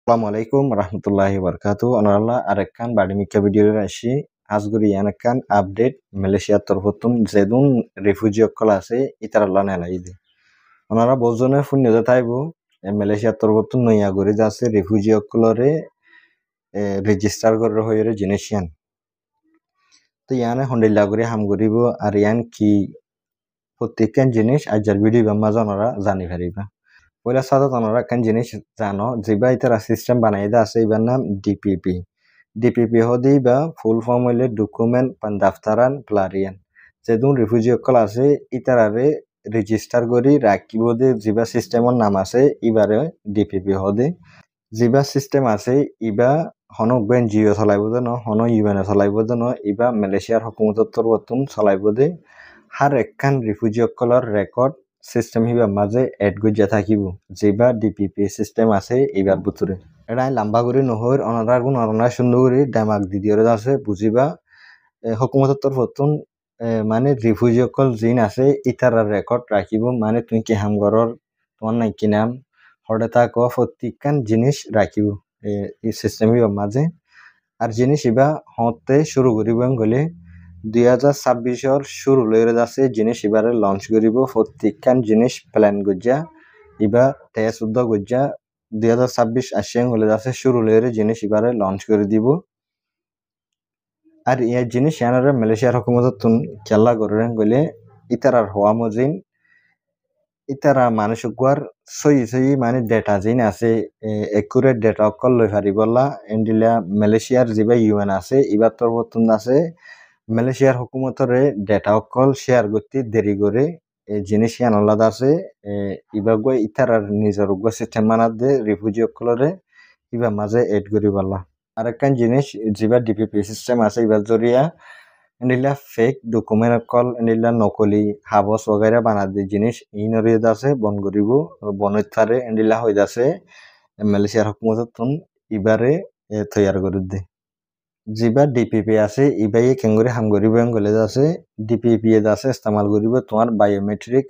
আসসালামু আলাইকুম রহমতুল্লাহি বারকাতু অনারাল্লাহ আরেকখান বাড়িমিকা ভিডিও আসি আজগুরি ইয়ানকান আপডেট মালয়েশিয়ার তরফতুন যেদুন রিফিউজি অকল আছে ইতারাল্লাহ নেলাইদে ওনারা বজনে ফুন্যদে থাইবো মালয়েশিয়ার তরফতুন নইয়া গরি যাচ্ছে রিফিউজি অকলরে রেজিস্টার করে হইরে জিনিসিয়ান তো ইয়ানে হন্ডিল্লা গরি হাম গরিব আর ইয়ান কি প্রত্যেকখান জিনিস আজার ভিডিও বাম্মা ওনারা জানি পারিবা পয়লা সাদা তোমরা একখান জিনিস জানো যেবা ইতারা সিস্টেম বানাই দা আছে এবার নাম ডিপিপি ডিপিপি হদি বা ফুল ফর্ম হইলে ডকুমেন্ট পান্দাফতারান প্লারিয়ান যেদুন রিফিউজি অকল আছে ইতারারে রেজিস্টার করি রাখিব দে যেবা সিস্টেমের নাম আছে ইবারে ডিপিপি হদে যেবা সিস্টেম আছে ইবা হন বেন জিও চলাইব দেন হন ইউএনএ চলাইব দেন ইবা মালয়েশিয়ার হকুমতর তরফতুন চলাইব দে হার একখান রিফিউজি অকলর রেকর্ড সিস্টেম হিবা মাঝে এড গজ্জা থাকিব যেবা ডিপিপি সিস্টেম আছে এইবার ভিতরে এটা লম্বা করে নহর অনারা গুণ অনারা সুন্দর করে ডামাক দিদিওরে আছে বুঝিবা হকুমতর তরফতুন মানে রিফিউজি অকল জিন আছে ইতারার রেকর্ড রাখিব মানে তুমি কি হামগরর তোমার নাই কি নাম হঠাৎ তাক প্রত্যেকখান জিনিস রাখিব এই সিস্টেম হিবা মাঝে আর জিনিস ইবা হতে শুরু করিব গলে 2026 শুরু লইরে যাচ্ছে জিনিস এবারে লঞ্চ করিব প্রত্যেকখান জিনিস প্ল্যান গজ্জা ইবা টেস্ট উদ্যোগ গজ্জা 2026 আসিয়াং হলে যাচ্ছে শুরু লইরে জিনিস এবারে লঞ্চ করে দিব আর এই জিনিস ইয়ানারে মালয়েশিয়ার হুকুমততুন খেলা করেন গলে ইতারার হওয়া মজিন ইতারা মানুষ গুয়ার সই মানে ডেটা জিন আছে একুরেট ডেটা অকল লই পারিবলা এন্ডিলা মালয়েশিয়ার যেবা ইউএন আছে ইবার তরফতুন আছে মালয়েশিয়ার হুকুমতরে ডেটা অকল শেয়ার করতে দেরি করে এই জিনিস ইয়ান আলাদা আছে ইবা গো ইতারার নিজের গো সিস্টেম বানাত দে রিফিউজি অকলরে ইবা মাঝে এড করি পারলা আরেকখান জিনিস যেবা ডিপিপি সিস্টেম আছে ইবার জরিয়া এন্ডিলা ফেক ডকুমেন্ট অকল এন্ডিলা নকলি হাবস वगैरह বানাত দে জিনিস ইনরিয়দ আছে বন করিব বনইতারে এন্ডিলা হইদ আছে মালয়েশিয়ার হুকুমততুন ইবারে তৈয়ার করে দে যেবা ডিপিপি আছে ইবাই কেঙ্গুরি হামগরি বয়ং গলে আছে ডিপিপি এ আছে ইস্তেমাল করিব তোমার বায়োমেট্রিক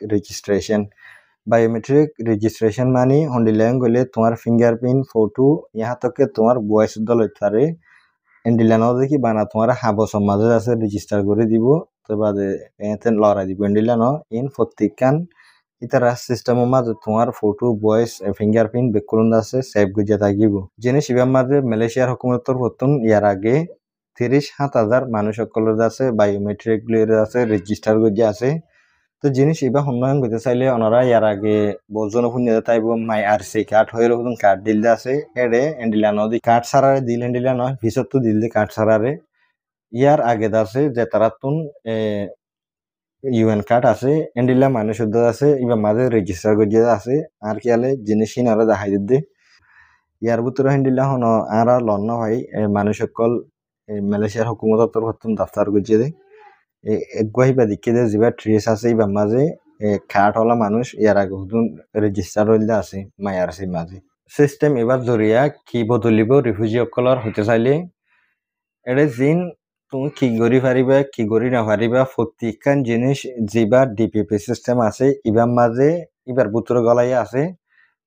রেজিস্ট্রেশন মানে হন্ডিলাং গলে তোমার ফিঙ্গারপ্রিন্ট ফটো यहाँ तक के তোমার ভয়েস দল ইতারে এন্ডিলানো দেখি বানা তোমার হাবস মাঝে আছে রেজিস্টার করে দিব তো বাদে এতে লড়াই দিব এন্ডিলানো ইন প্রত্যেকখান ইতারা সিস্টেম মাঝে তোমার ফটো ভয়েস ফিঙ্গারপ্রিন্ট বেকুলন আছে সেভ গজা থাকিব জিনিস ইবার মাঝে মালয়েশিয়ার হুকুমতর প্রথম ইয়ার আগে 37,000 মানুষ সকলের আছে বায়োমেট্রিক আছে রেজিস্টার গজা আছে তো জিনিস ইবা উন্নয়ন করতে চাইলে ওনারা ইয়ার আগে বজন শুনিয়ে তাইব মাই আরসি কার্ড হয়ে রকম কার্ড দিলে আছে এডে এন্ডিলানো দি কার্ড সারারে দিল এন্ডিলানো ভিসত তো দিলে কার্ড সারারে ইয়ার আগে আছে যে তারা তুন ইউএন কার্ড আছে এন্ডিলা মানুষ আছে ইবা মাঝে রেজিস্টার গজা আছে আর কি আলে জিনিস হিনারা দেখাই দিতে ইয়ার ভিতরে হেন্ডিলা হন আর লন্ন ভাই মানুষ সকল মালয়েশিয়ার হুকুমতর তরফতুন দফতর গজিয়ে দে একগুয়াইবা দিকে দে যেবা ট্রেস আছে ইবা মাঝে কার্ড হলা মানুষ ইয়ার আগে হুদুন রেজিস্টার হইলে আছে মায়ারসি মাঝে সিস্টেম এবার জরিয়া কি বদলিব রিফিউজি অকলর হতে চাইলে এডে জিন তুমি কি করি পারিবা কি করি না পারিবা প্রত্যেকখান জিনিস যেবা ডিপিপি সিস্টেম আছে ইবার মাঝে ইবার ভিতরে গলাইয়া আছে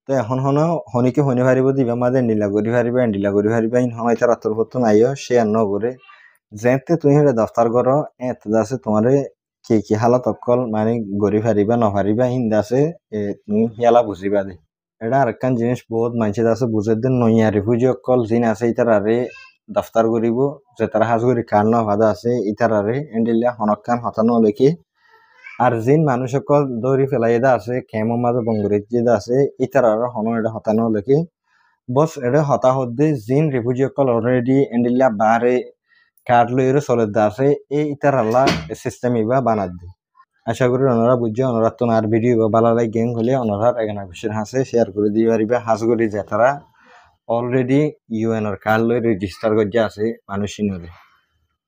তো এখন হনো হনিকে হনি পারিব দিবা মাঝে নীলা করি পারিবা এন্ডিলা করি পারিবা ইন হমাই তার তরফতুন আইও শেয়ার ন করে যেতে তুমি হেলে দফতার করো এত আছে তোমারে কি হালত অকল মানে গড়ি পারিবা নপারিবা হিন্দা আছে তুমি হিয়ালা বুঝিবা দে এটা আরেকখান জিনিস বহুত মানুষের আছে বুঝে দেন নইয়া রিফিউজি অকল জিন আছে ইতারারে দফতার করিব যে তারা হাজ করি কার ন ভাদা আছে ইতারারে এন্ডিলা হনকান হতানো লেখি আর জিন মানুষ সকল দৌড়ি ফেলাইদা আছে কেমন মাঝে বঙ্গরিত আছে ইতারার হন এটা হতানো লেখি বস এটা হতা হদ্দে জিন রিফিউজি অকল অলরেডি এন্ডিলা বারে কার্ড লইরে চলে আছে এই ইতার আল্লাহ সিস্টেম ইবা বানাত দি আশা করি ওনারা বুঝছে ওনারা তো আর ভিডিও ভালো লাগে গেম হলে ওনারা এখানে বিষয় হাসে শেয়ার করে দিয়ে পারিবে হাস করি যে তারা অলরেডি ইউএনর কার্ড লই রেজিস্টার করছে আছে মানুষ